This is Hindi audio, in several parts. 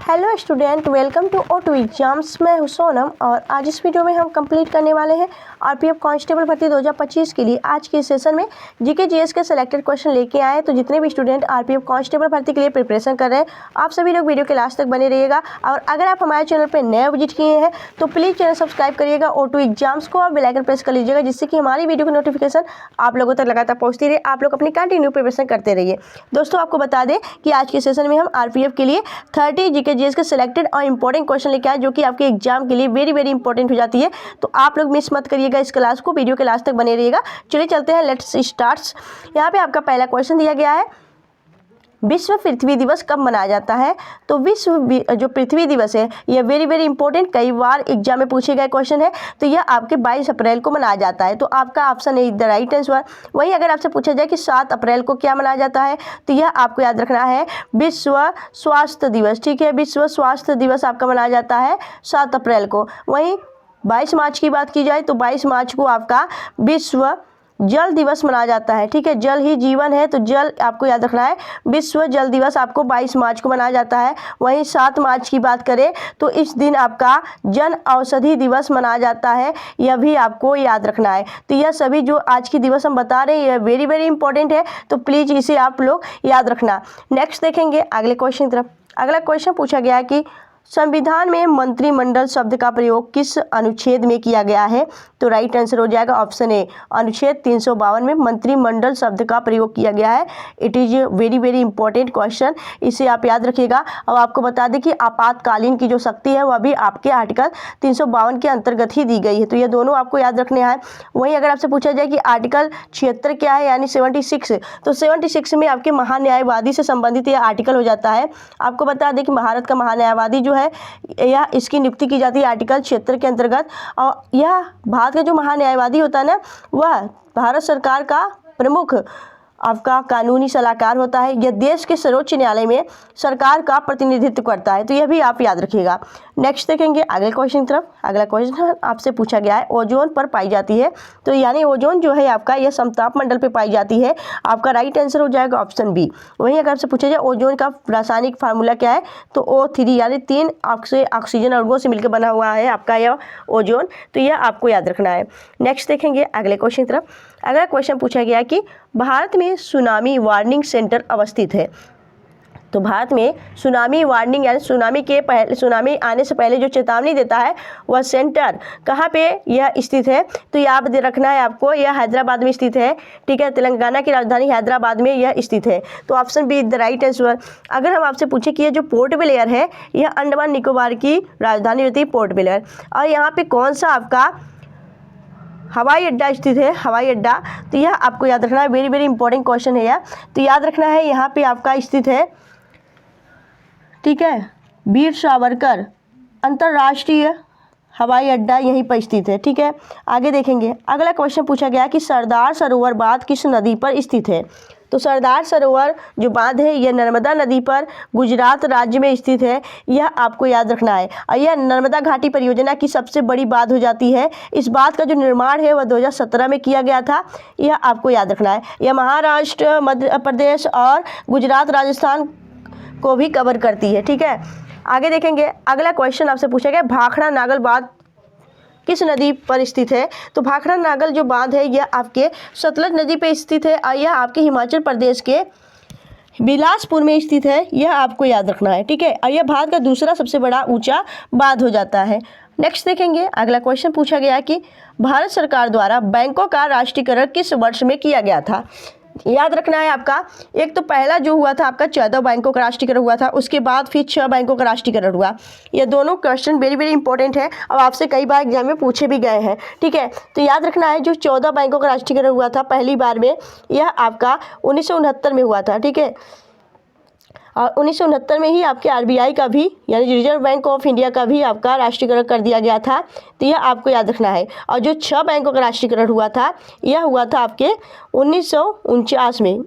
Hello student, welcome to O2 exams. मैं हूं सोनम और आज इस वीडियो में हम कंप्लीट करने वाले हैं आरपीएफ कांस्टेबल भर्ती 2025 के लिए। आज के सेशन में जीके जीएस के सिलेक्टेड क्वेश्चन लेके आए। तो जितने भी स्टूडेंट आरपीएफ कांस्टेबल भर्ती के लिए प्रिपरेशन कर रहे हैं, आप सभी लोग वीडियो के लास्ट तक बने रहिएगा। और अगर आप हमारे चैनल पर नए विजिट किए हैं तो प्लीज़ चैनल सब्सक्राइब करिएगा O2 एग्जाम्स को और बेल आइकन प्रेस कर लीजिएगा, जिससे कि हमारी वीडियो की नोटिफिकेशन आप लोगों तक लगातार पहुँचती रहे। आप लोग अपनी कंटिन्यू प्रिपरेशन करते रहिए। दोस्तों, आपको बता दें कि आज के सेशन में हम आरपीएफ के लिए 30 जीके जीएस के सिलेक्टेड और इंपॉर्टेंट क्वेश्चन लेके आए, जो कि आपके एग्जाम के लिए वेरी वेरी इंपॉर्टेंट हो जाती है। तो आप लोग मिस मत करिएगा इस क्लास को, वीडियो के लास्ट तक बने रहिएगा। चलिए चलते हैं, लेट्स स्टार्ट। यहाँ पे आपका पहला क्वेश्चन दिया गया है, विश्व पृथ्वी दिवस कब मनाया जाता है। तो विश्व जो पृथ्वी दिवस है यह वेरी वेरी इंपॉर्टेंट, कई बार एग्जाम में पूछे गए क्वेश्चन है। तो यह आपके 22 अप्रैल को मनाया जाता है। तो आपका ऑप्शन है द राइट आंसर। वहीं अगर आपसे पूछा जाए कि 7 अप्रैल को क्या मनाया जाता है, तो यह आपको याद रखना है विश्व स्वास्थ्य दिवस। ठीक है, विश्व स्वास्थ्य दिवस आपका मनाया जाता है 7 अप्रैल को। वहीं 22 मार्च की बात की जाए तो 22 मार्च को आपका विश्व जल दिवस मनाया जाता है। ठीक है, जल ही जीवन है, तो जल आपको याद रखना है। विश्व जल दिवस आपको 22 मार्च को मनाया जाता है। वहीं 7 मार्च की बात करें तो इस दिन आपका जन औषधि दिवस मनाया जाता है, यह भी आपको याद रखना है। तो यह सभी जो आज की दिवस हम बता रहे हैं यह वेरी वेरी इंपॉर्टेंट है, तो प्लीज़ इसे आप लोग याद रखना। नेक्स्ट देखेंगे अगले क्वेश्चन की तरफ। अगला क्वेश्चन पूछा गया है कि संविधान में मंत्रिमंडल शब्द का प्रयोग किस अनुच्छेद में किया गया है। तो राइट आंसर हो जाएगा ऑप्शन ए, अनुच्छेद 352 में मंत्रिमंडल शब्द का प्रयोग किया गया है। It is very very important question, इसे आप याद रखिएगा। अब आपको बता दें कि आपातकालीन की जो शक्ति है वह भी आपके आर्टिकल 352 के अंतर्गत ही दी गई है। तो ये दोनों आपको याद रखने हैं। वहीं अगर आपसे पूछा जाए कि आर्टिकल 76 क्या है, यानी 76, तो 76 में आपके महान्यायवादी से संबंधित यह आर्टिकल हो जाता है। आपको बता दें कि भारत का महान्यायवादी जो है यह इसकी नियुक्ति की जाती है आर्टिकल 76 के अंतर्गत। और यह भारत का जो महान्यायवादी होता है ना, वह भारत सरकार का प्रमुख आपका कानूनी सलाहकार होता है। यह देश के सर्वोच्च न्यायालय में सरकार का प्रतिनिधित्व करता है। तो यह भी आप याद रखिएगा। नेक्स्ट देखेंगे अगले क्वेश्चन की तरफ। अगला क्वेश्चन आपसे पूछा गया है ओजोन पर पाई जाती है। तो यानी ओजोन जो है आपका यह समताप मंडल पर पाई जाती है। आपका राइट आंसर हो जाएगा ऑप्शन बी। वहीं अगर आपसे पूछा जाए ओजोन का रासायनिक फार्मूला क्या है, तो O3 यानी 3 ऑक्सीजन अणुओं से मिलकर बना हुआ है आपका यह ओजोन। तो यह आपको याद रखना है। नेक्स्ट देखेंगे अगले क्वेश्चन की तरफ। अगला क्वेश्चन पूछा गया कि भारत में सुनामी वार्निंग सेंटर अवस्थित है। तो भारत में सुनामी वार्निंग यानी सुनामी आने से पहले जो चेतावनी देता है वह सेंटर कहाँ पे यह स्थित है। तो याद रखना है आपको, यह हैदराबाद में स्थित है। ठीक है, तेलंगाना की राजधानी हैदराबाद में यह स्थित है। तो option be the right answer. अगर हम आपसे पूछे कि यह जो पोर्ट ब्लेयर है यह अंडमान निकोबार की राजधानी होती है पोर्ट ब्लेयर, और यहाँ पे कौन सा आपका हवाई अड्डा स्थित है, हवाई अड्डा। तो यह आपको याद रखना है, वेरी वेरी इंपॉर्टेंट क्वेश्चन है यह। तो याद रखना है यहाँ पे आपका स्थित है, ठीक है, वीर सावरकर अंतर्राष्ट्रीय हवाई अड्डा यहीं पर स्थित है। ठीक है, आगे देखेंगे अगला क्वेश्चन पूछा गया कि सरदार सरोवर बांध किस नदी पर स्थित है। तो सरदार सरोवर जो बांध है यह नर्मदा नदी पर गुजरात राज्य में स्थित है, यह आपको याद रखना है। और यह नर्मदा घाटी परियोजना की सबसे बड़ी बांध हो जाती है। इस बांध का जो निर्माण है वह 2017 में किया गया था, यह आपको याद रखना है। यह महाराष्ट्र, मध्य प्रदेश और गुजरात, राजस्थान को भी कवर करती है। ठीक है, आगे देखेंगे अगला क्वेश्चन आपसे पूछा गया भाखड़ा नागल बांध किस नदी पर स्थित है। तो भाखड़ा नागल जो बांध है यह आपके सतलज नदी पर स्थित है और यह आपके हिमाचल प्रदेश के बिलासपुर में स्थित है, यह आपको याद रखना है। ठीक है, और यह भारत का दूसरा सबसे बड़ा ऊंचा बांध हो जाता है। नेक्स्ट देखेंगे अगला क्वेश्चन पूछा गया कि भारत सरकार द्वारा बैंकों का राष्ट्रीयकरण किस वर्ष में किया गया था। याद रखना है आपका, एक तो पहला जो हुआ था आपका 14 बैंकों का राष्ट्रीयकरण हुआ था, उसके बाद फिर 6 बैंकों का राष्ट्रीयकरण हुआ। ये दोनों क्वेश्चन वेरी वेरी इंपॉर्टेंट है और आपसे कई बार एग्जाम में पूछे भी गए हैं। ठीक है, तो याद रखना है जो 14 बैंकों का राष्ट्रीयकरण हुआ था पहली बार में, यह आपका 1969 में हुआ था। ठीक है, और 1969 में ही आपके RBI का भी यानी रिजर्व बैंक ऑफ इंडिया का भी आपका राष्ट्रीयकरण कर दिया गया था। तो यह आपको याद रखना है। और जो 6 बैंकों का राष्ट्रीयकरण हुआ था यह हुआ था आपके 1949 में।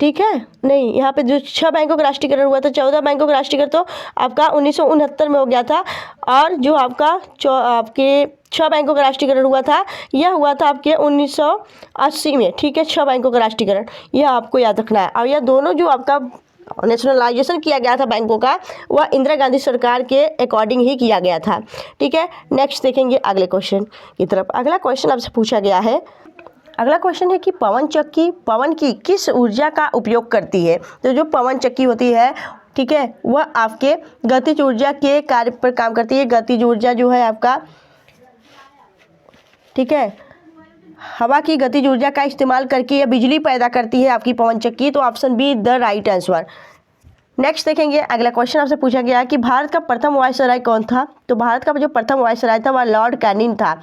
ठीक है, नहीं, यहाँ पे जो 6 बैंकों का राष्ट्रीयकरण हुआ था, 14 बैंकों का राष्ट्रीयकरण तो आपका 1969 में हो गया था। और जो आपका आपके 6 बैंकों का राष्ट्रीयकरण हुआ था यह हुआ था आपके 1980 में। ठीक है, 6 बैंकों का राष्ट्रीयकरण, यह आपको याद रखना है। और यह दोनों जो आपका नेशनलाइजेशन किया गया था बैंकों का, वह इंदिरा गांधी सरकार के अकॉर्डिंग ही किया गया था। ठीक है, नेक्स्ट देखेंगे अगले क्वेश्चन की तरफ। अगला क्वेश्चन आपसे पूछा गया है, अगला क्वेश्चन है कि पवन चक्की पवन की किस ऊर्जा का उपयोग करती है। तो जो पवन चक्की होती है, ठीक है, वह आपके गतिज ऊर्जा के कार्य पर काम करती है। गतिज ऊर्जा जो है आपका, ठीक है, हवा की गतिज ऊर्जा का इस्तेमाल करके यह बिजली पैदा करती है आपकी पवन चक्की। तो option be the right answer. Next देखेंगे अगला क्वेश्चन आपसे पूछा गया है कि भारत का प्रथम वायसराय कौन था। तो भारत का जो प्रथम वायसराय था वह लॉर्ड कैनिंग था।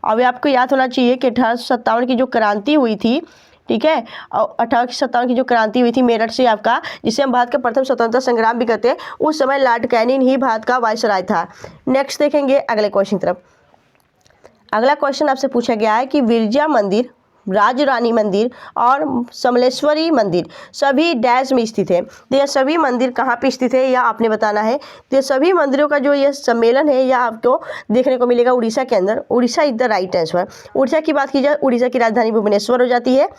अब आपको याद होना चाहिए कि 1857 की जो क्रांति हुई थी, ठीक है, और 1857 की जो क्रांति हुई थी मेरठ से आपका, जिसे हम भारत का प्रथम स्वतंत्रता संग्राम भी कहते हैं, उस समय लॉर्ड कैनिंग ही भारत का वायसराय था। नेक्स्ट देखेंगे अगले क्वेश्चन की तरफ। अगला क्वेश्चन आपसे पूछा गया है कि विरजा मंदिर, राज रानी मंदिर और समलेश्वरी मंदिर सभी डैश में स्थित है। तो यह सभी मंदिर कहाँ पे स्थित है यह आपने बताना है। तो ये सभी मंदिरों का जो यह सम्मेलन है यह आपको देखने को मिलेगा उड़ीसा के अंदर। Orissa is the right answer. Orissa की बात की जाए, उड़ीसा की राजधानी भुवनेश्वर हो जाती है।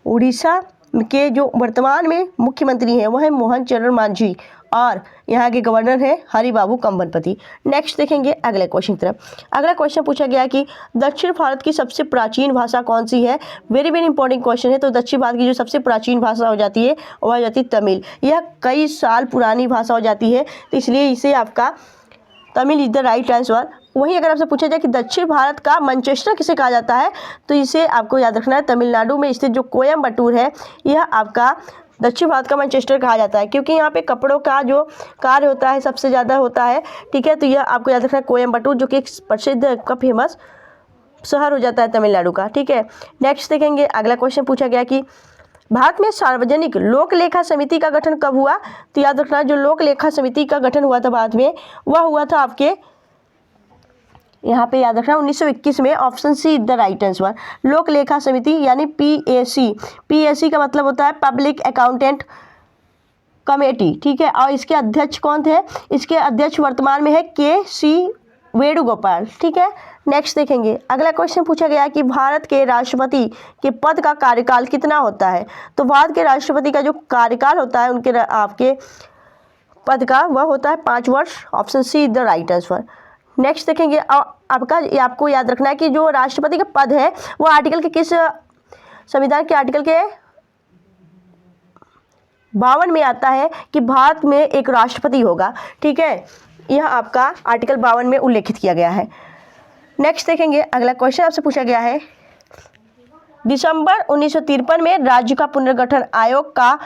उड़ीसा के जो वर्तमान में मुख्यमंत्री हैं वह है मोहन चरण मांझी और यहाँ के गवर्नर है हरिबाबू कंबनपति। नेक्स्ट देखेंगे अगले क्वेश्चन की तरफ। अगला क्वेश्चन पूछा गया कि दक्षिण भारत की सबसे प्राचीन भाषा कौन सी है। वेरी वेरी इंपॉर्टेंट क्वेश्चन है। तो दक्षिण भारत की जो सबसे प्राचीन भाषा हो जाती है वह हो जाती है तमिल। यह कई साल पुरानी भाषा हो जाती है, तो इसलिए इसे आपका Tamil is the right answer. वहीं अगर आपसे पूछा जाए कि दक्षिण भारत का मैनचेस्टर किसे कहा जाता है, तो इसे आपको याद रखना है, तमिलनाडु में स्थित जो कोयम्बटूर है यह आपका दक्षिण भारत का मैनचेस्टर कहा जाता है, क्योंकि यहाँ पे कपड़ों का जो कार्य होता है सबसे ज़्यादा होता है। ठीक है, तो यह आपको याद रखना है कोयम्बटूर, जो कि एक प्रसिद्ध का फेमस शहर हो जाता है तमिलनाडु का। ठीक है, नेक्स्ट देखेंगे अगला क्वेश्चन पूछा गया कि भारत में सार्वजनिक लोक लेखा समिति का गठन कब हुआ। तो याद रखना जो लोक लेखा समिति का गठन हुआ था भारत में, वह हुआ था आपके यहाँ पे याद रखना 1921 में। Option C is the right answer. लोक लेखा समिति यानी PAC। PAC का मतलब होता है पब्लिक अकाउंटेंट कमेटी। ठीक है, और इसके अध्यक्ष कौन थे, इसके अध्यक्ष वर्तमान में है KC वेणुगोपाल। ठीक है, नेक्स्ट देखेंगे अगला क्वेश्चन पूछा गया कि भारत के राष्ट्रपति के पद का कार्यकाल कितना होता है। तो भारत के राष्ट्रपति का जो कार्यकाल होता है उनके आपके पद का वह होता है 5 वर्ष। Option C is the right answer. Next देखेंगे आपको याद रखना है कि जो राष्ट्रपति का पद है वो आर्टिकल के किस संविधान के आर्टिकल के 52 में आता है कि भारत में एक राष्ट्रपति होगा। ठीक है, यह आपका आर्टिकल 52 में उल्लेखित किया गया है। नेक्स्ट देखेंगे अगला क्वेश्चन आपसे पूछा गया है दिसंबर 1953 में राज्य का पुनर्गठन आयोग का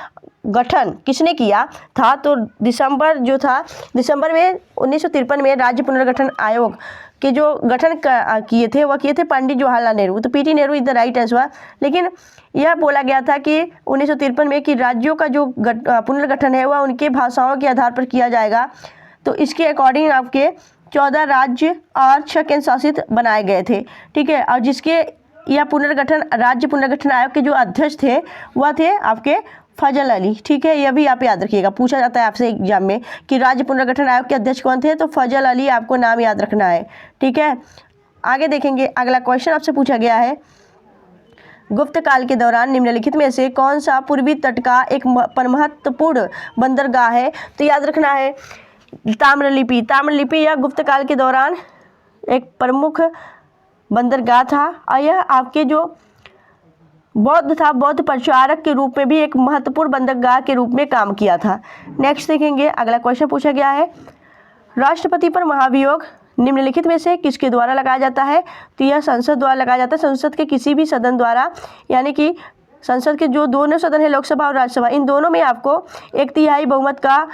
गठन किसने किया था। तो दिसंबर में 1953 में राज्य पुनर्गठन आयोग के जो गठन किए थे वह किए थे पंडित जवाहरलाल नेहरू। तो PT Nehru is the right answer. लेकिन यह बोला गया था कि 1953 में कि राज्यों का जो पुनर्गठन है वह उनके भाषाओं के आधार पर किया जाएगा। तो इसके अकॉर्डिंग आपके 14 राज्य और 6 केंद्र शासित बनाए गए थे। ठीक है, और जिसके यह राज्य पुनर्गठन आयोग के जो अध्यक्ष थे वह थे आपके फजल अली। ठीक है, यह भी आप याद रखिएगा, पूछा जाता है आपसे एग्जाम में कि राज्य पुनर्गठन आयोग के अध्यक्ष कौन थे। तो फजल अली आपको नाम याद रखना है। ठीक है, आगे देखेंगे अगला क्वेश्चन आपसे पूछा गया है गुप्त काल के दौरान निम्नलिखित में से कौन सा पूर्वी तट का एक महत्वपूर्ण बंदरगाह है। तो याद रखना है ताम्रलिपि। ताम्रलिपि यह गुप्त काल के दौरान एक प्रमुख बंदरगाह था और यह आपके जो बौद्ध प्रचारक के रूप में भी एक महत्वपूर्ण बंदरगाह के रूप में काम किया था। नेक्स्ट देखेंगे अगला क्वेश्चन पूछा गया है राष्ट्रपति पर महाभियोग निम्नलिखित में से किसके द्वारा लगाया जाता है। तो यह संसद द्वारा लगाया जाता है। संसद के किसी भी सदन द्वारा, यानी कि संसद के जो दोनों सदन है लोकसभा और राज्यसभा, इन दोनों में आपको 1/3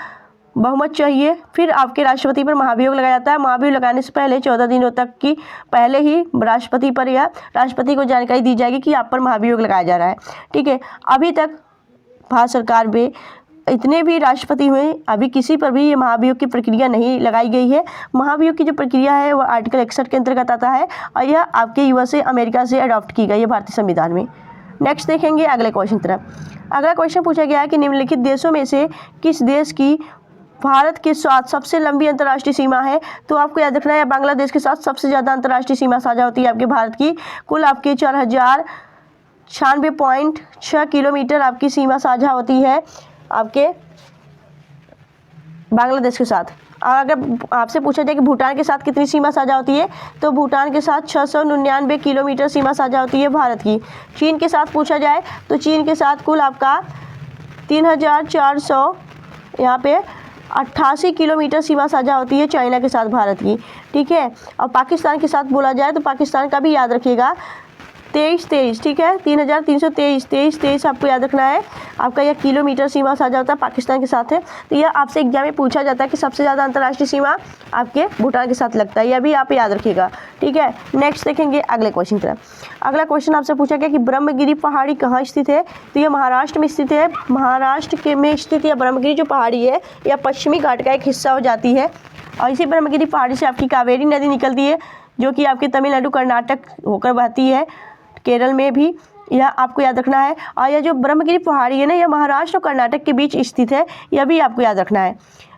बहुमत चाहिए, फिर आपके राष्ट्रपति पर महाभियोग लगाया जाता है। महाभियोग लगाने से पहले 14 दिनों तक की पहले ही राष्ट्रपति को जानकारी दी जाएगी कि आप पर महाभियोग लगाया जा रहा है। ठीक है, अभी तक भारत सरकार में इतने भी राष्ट्रपति हुए, अभी किसी पर भी ये महाभियोग की प्रक्रिया नहीं लगाई गई है। महाभियोग की जो प्रक्रिया है वह आर्टिकल 61 के अंतर्गत आता है और यह आपके USA अमेरिका से अडॉप्ट की गई है भारतीय संविधान में। नेक्स्ट देखेंगे अगले क्वेश्चन तरफ। अगला क्वेश्चन पूछा गया है कि निम्नलिखित देशों में से किस देश की भारत के साथ सबसे लंबी अंतर्राष्ट्रीय सीमा है। तो आपको याद रखना है बांग्लादेश के साथ सबसे ज़्यादा अंतर्राष्ट्रीय सीमा साझा होती है आपके भारत की। कुल आपके 4096.6 किलोमीटर आपकी सीमा साझा होती है आपके बांग्लादेश के साथ। और अगर आपसे पूछा जाए कि भूटान के साथ कितनी सीमा साझा होती है, तो भूटान के साथ 699 किलोमीटर सीमा साझा होती है भारत की। चीन के साथ पूछा जाए तो चीन के साथ कुल आपका 3400 यहाँ पे 88 किलोमीटर सीमा साझा होती है चाइना के साथ भारत की, ठीक है। और पाकिस्तान के साथ बोला जाए तो पाकिस्तान का भी याद रखिएगा 2323, ठीक है, 3323 आपको याद रखना है। आपका यह किलोमीटर सीमा साझा होता है पाकिस्तान के साथ है। तो यह आपसे एग्जाम में पूछा जाता है कि सबसे ज़्यादा अंतर्राष्ट्रीय सीमा आपके भूटान के साथ लगता है, यह भी आप याद रखिएगा, ठीक है। नेक्स्ट देखेंगे अगले क्वेश्चन की तरफ। अगला क्वेश्चन आपसे पूछा गया कि ब्रह्मगिरी पहाड़ी कहाँ स्थित है, तो यह महाराष्ट्र में स्थित है। महाराष्ट्र के में स्थित यह ब्रह्मगिरी जो पहाड़ी है यह पश्चिमी घाट का एक हिस्सा हो जाती है। और इसी ब्रह्मगिरी पहाड़ी से आपकी कावेरी नदी निकलती है, जो कि आपके तमिलनाडु कर्नाटक होकर बहती है, केरल में भी, यह आपको याद रखना है। और यह जो ब्रह्मगिरी पहाड़ी है ना, यह महाराष्ट्र और कर्नाटक के बीच स्थित है, यह भी आपको याद रखना है।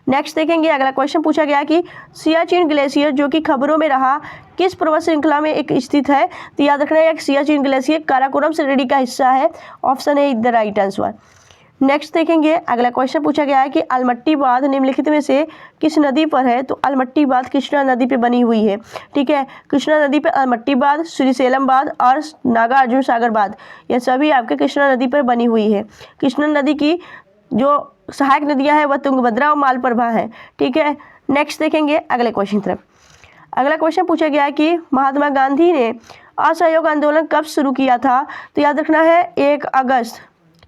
नेक्स्ट देखेंगे अगला क्वेश्चन पूछा गया कि सियाचिन ग्लेशियर जो कि खबरों में रहा किस पर्वत श्रृंखला में एक स्थित है, तो याद रखना है सियाचिन ग्लेशियर काराकोरम श्रेणी का हिस्सा है। Option A is the right answer. Next देखेंगे अगला क्वेश्चन पूछा गया है कि अलमट्टी बांध निम्नलिखित में से किस नदी पर है, तो अलमट्टी बांध कृष्णा नदी पे बनी हुई है, ठीक है। कृष्णा नदी पे अलमट्टी बांध, श्रीशैलम बांध और नागार्जुन सागर बांध, यह सभी आपके कृष्णा नदी पर बनी हुई है। कृष्णा नदी की जो सहायक नदियां हैं वह तुंगभद्रा और मालप्रभा है, ठीक है। नेक्स्ट देखेंगे अगले क्वेश्चन की तरफ। अगला क्वेश्चन पूछा गया है कि महात्मा गांधी ने असहयोग आंदोलन कब शुरू किया था, तो याद रखना है 1 अगस्त,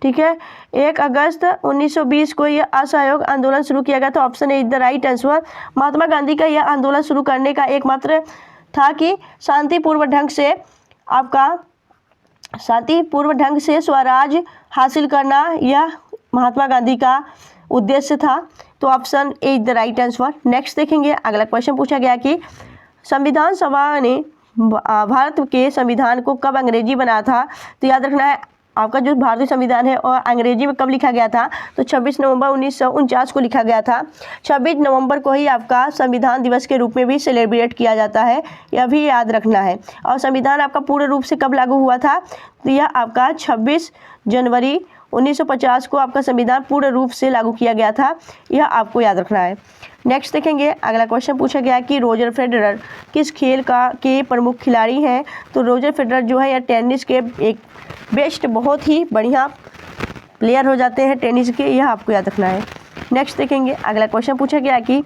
ठीक है, 1 अगस्त 1920 को यह असहयोग आंदोलन शुरू किया गया था। Option A is the right answer. Mahatma Gandhi का यह आंदोलन शुरू करने का एकमात्र था कि शांतिपूर्व ढंग से स्वराज हासिल करना, यह महात्मा गांधी का उद्देश्य था। तो option A is the right answer. Next देखेंगे अगला क्वेश्चन पूछा गया कि संविधान सभा ने भारत के संविधान को कब अंग्रेजी बनाया था, तो याद रखना है आपका जो भारतीय संविधान है और अंग्रेजी में कब लिखा गया था, तो 26 नवंबर 1949 को लिखा गया था। 26 नवंबर को ही आपका संविधान दिवस के रूप में भी सेलिब्रेट किया जाता है, यह भी याद रखना है। और संविधान आपका पूर्ण रूप से कब लागू हुआ था, तो यह आपका 26 जनवरी 1950 को आपका संविधान पूर्ण रूप से लागू किया गया था, यह आपको याद रखना है। नेक्स्ट देखेंगे अगला क्वेश्चन पूछा गया कि रोजर फेडरर किस खेल के प्रमुख खिलाड़ी हैं, तो रोजर फेडरर जो है यह टेनिस के एक बेस्ट बहुत ही बढ़िया प्लेयर हो जाते हैं टेनिस के, यह आपको याद रखना है। नेक्स्ट देखेंगे अगला क्वेश्चन पूछा गया कि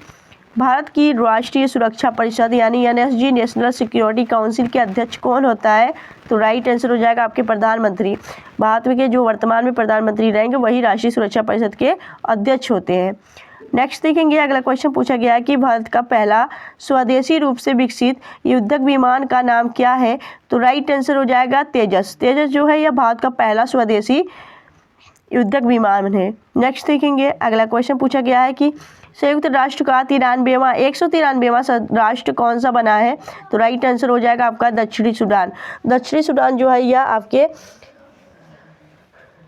भारत की राष्ट्रीय सुरक्षा परिषद यानी NSG नेशनल सिक्योरिटी काउंसिल के अध्यक्ष कौन होता है, तो राइट आंसर हो जाएगा आपके प्रधानमंत्री। भारत के जो वर्तमान में प्रधानमंत्री रहेंगे वही राष्ट्रीय सुरक्षा परिषद के अध्यक्ष होते हैं। नेक्स्ट देखेंगे अगला क्वेश्चन पूछा गया है कि भारत का पहला स्वदेशी रूप से विकसित युद्धक विमान का नाम क्या है, तो राइट आंसर हो जाएगा तेजस। तेजस जो है यह भारत का पहला स्वदेशी युद्धक विमान है। नेक्स्ट देखेंगे अगला क्वेश्चन पूछा गया है कि संयुक्त राष्ट्र का 193वां राष्ट्र कौन सा बना है, तो राइट आंसर हो जाएगा आपका दक्षिणी सूडान। दक्षिणी सूडान जो है यह आपके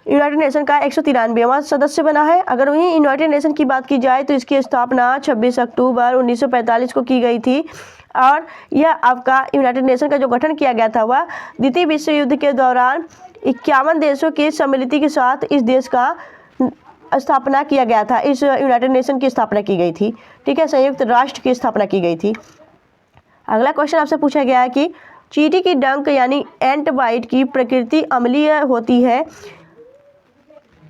यूनाइटेड नेशन का 193वां सदस्य बना है। अगर वहीं यूनाइटेड नेशन की बात की जाए तो इसकी स्थापना 26 अक्टूबर 1945 को की गई थी। और यह आपका यूनाइटेड नेशन का जो गठन किया गया था वह द्वितीय विश्व युद्ध के दौरान 51 देशों की सम्मिलित के साथ इस देश का स्थापना किया गया था। इस यूनाइटेड नेशन की स्थापना की गई थी, ठीक है, संयुक्त राष्ट्र की स्थापना की गई थी। अगला क्वेश्चन आपसे पूछा गया है कि चींटी की डंक यानी एंट बाइट की प्रकृति अम्लीय होती है,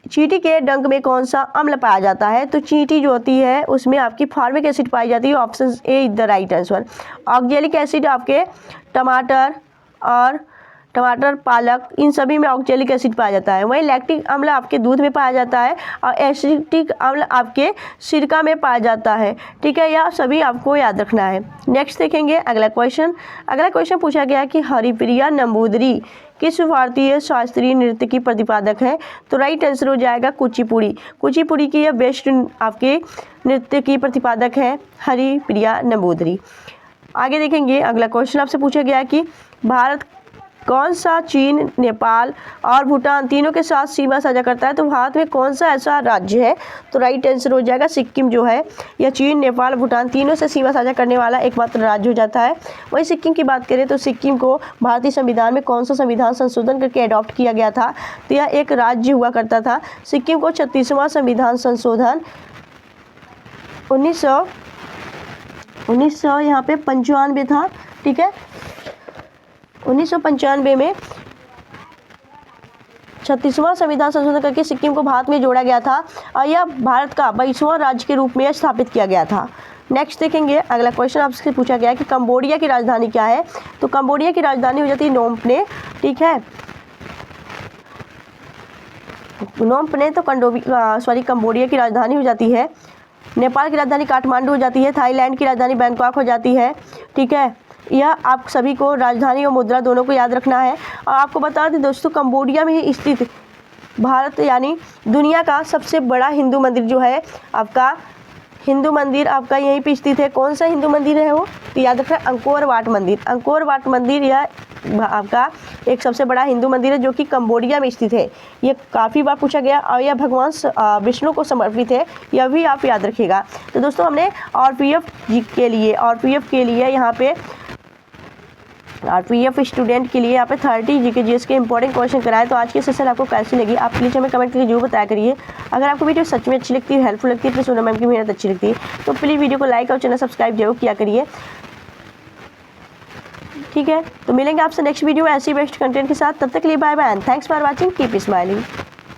चींटी के डंक में कौन सा अम्ल पाया जाता है, तो चींटी जो होती है उसमें आपकी फार्मिक एसिड पाई जाती है। Option A is the right answer. Oxalic acid आपके टमाटर पालक इन सभी में ऑक्जेलिक एसिड पाया जाता है। वहीं लैक्टिक अम्ल आपके दूध में पाया जाता है और एसिटिक अम्ल आपके सिरका में पाया जाता है, ठीक है, यह सभी आपको याद रखना है। नेक्स्ट देखेंगे अगला क्वेश्चन पूछा गया कि हरिप्रिया नंबूदरी किस भारतीय शास्त्रीय नृत्य की प्रतिपादक है, तो राइट आंसर हो जाएगा कुचिपुड़ी। कुचिपुड़ी की यह बेस्ट आपके नृत्य की प्रतिपादक है हरिप्रिया नंबूदरी। आगे देखेंगे अगला क्वेश्चन आपसे पूछा गया कि भारत कौन सा चीन, नेपाल और भूटान तीनों के साथ सीमा साझा करता है, तो भारत में कौन सा ऐसा राज्य है, तो राइट आंसर हो जाएगा सिक्किम जो है यह चीन, नेपाल, भूटान तीनों से सीमा साझा करने वाला एकमात्र राज्य हो जाता है। वहीं सिक्किम की बात करें तो सिक्किम को भारतीय संविधान में कौन सा संविधान संशोधन करके अडॉप्ट किया गया था, तो यह एक राज्य हुआ करता था। सिक्किम को 36वां संविधान संशोधन 1900 यहाँ पे 95 था, ठीक है। 1995 में 36वां संविधान संशोधन करके सिक्किम को भारत में जोड़ा गया था और यह भारत का 22वां राज्य के रूप में स्थापित किया गया था। नेक्स्ट देखेंगे, अगला क्वेश्चन आपसे पूछा गया है कि कंबोडिया की राजधानी क्या है। तो कंबोडिया की राजधानी हो जाती है नोम पेन्ह, ठीक है। नोम पेन्ह तो कंबोडिया की राजधानी हो जाती है। नेपाल की राजधानी काठमांडू हो जाती है। थाईलैंड की राजधानी बैंकॉक हो जाती है, ठीक है। यह आप सभी को राजधानी और मुद्रा दोनों को याद रखना है। और आपको बता दें दोस्तों, कंबोडिया में ही स्थित भारत यानी दुनिया का सबसे बड़ा हिंदू मंदिर जो है आपका, हिंदू मंदिर आपका यहीं पे स्थित है। कौन सा हिंदू मंदिर है वो, तो याद रखना अंकोर वाट मंदिर। अंकोर वाट मंदिर यह आपका एक सबसे बड़ा हिंदू मंदिर है जो कि कंबोडिया में स्थित है। ये काफ़ी बार पूछा गया और यह भगवान विष्णु को समर्पित है, यह भी आप याद रखिएगा। तो दोस्तों हमने आरपीएफ के लिए यहाँ पे आरपीएफ स्टूडेंट के लिए यहाँ पे 30 जीके जीएस के इंपॉर्टेंट क्वेश्चन कराए। तो आज की सेशन आपको कैसी लगी आप प्लीज़ हमें कमेंट करके जरूर बताया करिए। अगर आपको वीडियो सच में अच्छी लगती है, हेल्पफुल लगती है, प्लीज़ सोनम मैम की मेहनत अच्छी लगती है तो प्लीज़ वीडियो को लाइक और चैनल सब्सक्राइब जरूर किया करिए, ठीक है। तो मिलेंगे आपसे नेक्स्ट वीडियो में ऐसी बेस्ट कंटेंट के साथ। तब तक के लिए bye bye and thanks for watching, keep smiling.